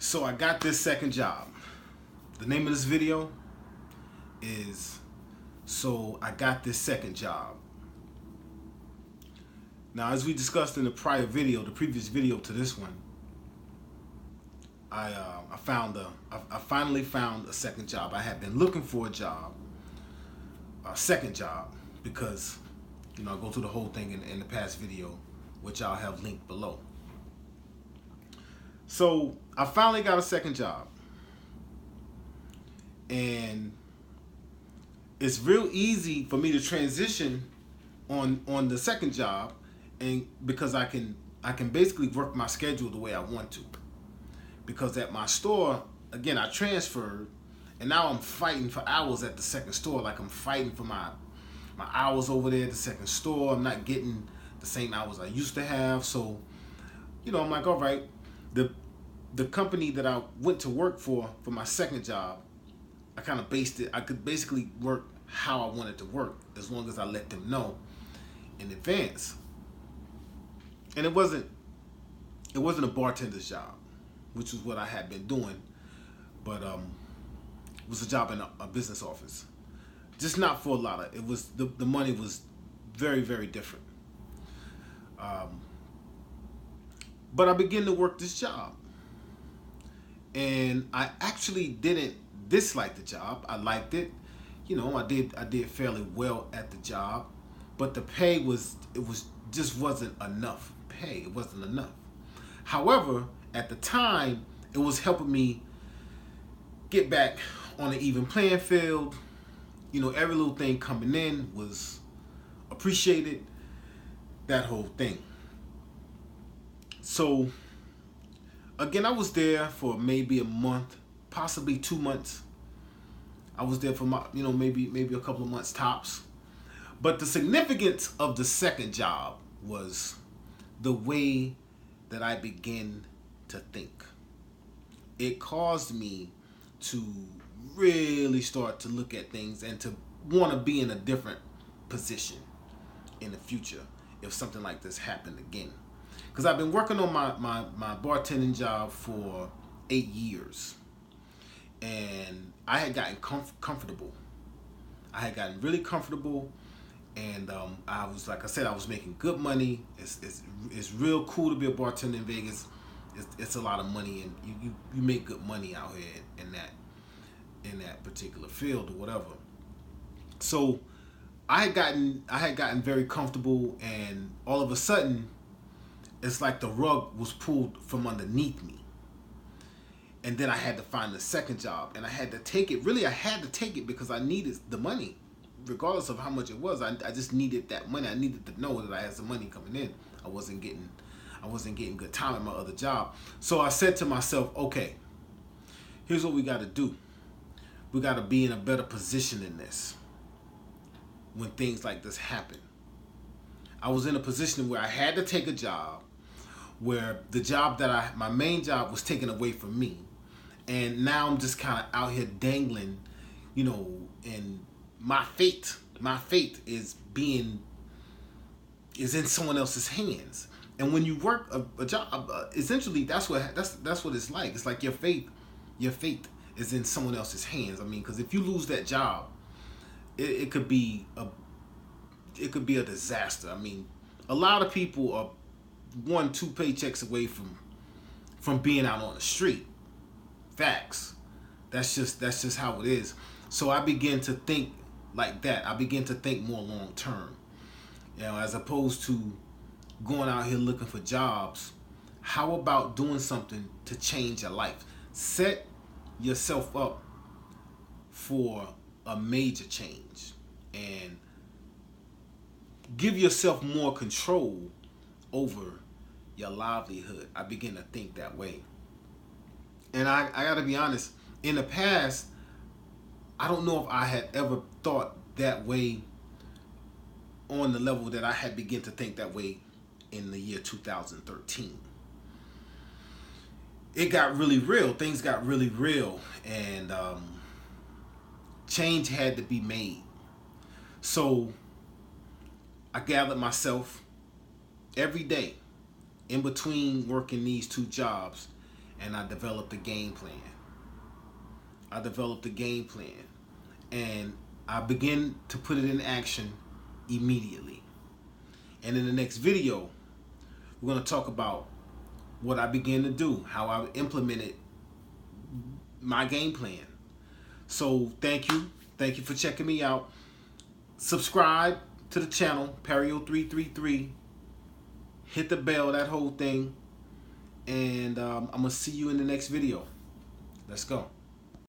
So I got this second job. The name of this video is So I Got This Second Job. Now, as we discussed in the prior video, the previous video to this one, I finally found a second job. I had been looking for a job, a second job, because I go through the whole thing in the past video, which I'll have linked below. So I finally got a second job, and it's real easy for me to transition on the second job, and because I can basically work my schedule the way I want to. Because at my store, again, I transferred, and now I'm fighting for hours at the second store. Like, I'm fighting for my hours over there at the second store. I'm not getting the same hours I used to have. So, I'm like, all right, the company that I went to work for my second job, I kind of based it. I could basically work how I wanted to work as long as I let them know in advance. And it wasn't a bartender's job, which was what I had been doing, but it was a job in a business office. Just not for a lot of it. Was the money was very, very different. But I began to work this job, and I actually didn't dislike the job. I liked it. I did fairly well at the job, but the pay just wasn't enough pay. It wasn't enough. However, at the time, it was helping me get back on an even playing field. Every little thing coming in was appreciated, that whole thing. So, again, I was there for maybe a month, possibly 2 months. I was there for maybe a couple of months tops. But the significance of the second job was the way that I began to think. It caused me to really start to look at things and to want to be in a different position in the future if something like this happened again. Because I've been working on my bartending job for 8 years. And I had gotten comfortable. I had gotten really comfortable, and I was, like I said, I was making good money. It's real cool to be a bartender in Vegas. It's a lot of money, and you make good money out here in that particular field or whatever. So I had gotten very comfortable, and all of a sudden, it's like the rug was pulled from underneath me. And then I had to find the second job, and I had to take it. Really, I had to take it because I needed the money, regardless of how much it was. I just needed that money. I needed to know that I had some money coming in. I wasn't getting good time at my other job. So I said to myself, okay, here's what we got to do. We got to be in a better position in this when things like this happen. I was in a position where I had to take a job, where the job my main job was taken away from me. And now I'm just kind of out here dangling, and my fate is in someone else's hands. And when you work a job, essentially that's what it's like. It's like your fate is in someone else's hands. I mean, because if you lose that job, it could be a disaster. I mean, a lot of people are 1-2 paychecks away from being out on the street. Facts. That's just how it is. So I begin to think like that. I begin to think more long term. As opposed to going out here looking for jobs. How about doing something to change your life? Set yourself up for a major change and give yourself more control over your livelihood. I begin to think that way. And I gotta be honest, in the past, I don't know if I had ever thought that way on the level that I had begun to think that way in the year 2013. It got really real. Things got really real, and change had to be made. So I gathered myself every day in between working these 2 jobs, and I developed a game plan. And I begin to put it in action immediately. And in the next video, we're going to talk about what I began to do, how I implemented my game plan. So thank you for checking me out. Subscribe to the channel, Perio333. Hit the bell, that whole thing. And I'm going to see you in the next video. Let's go.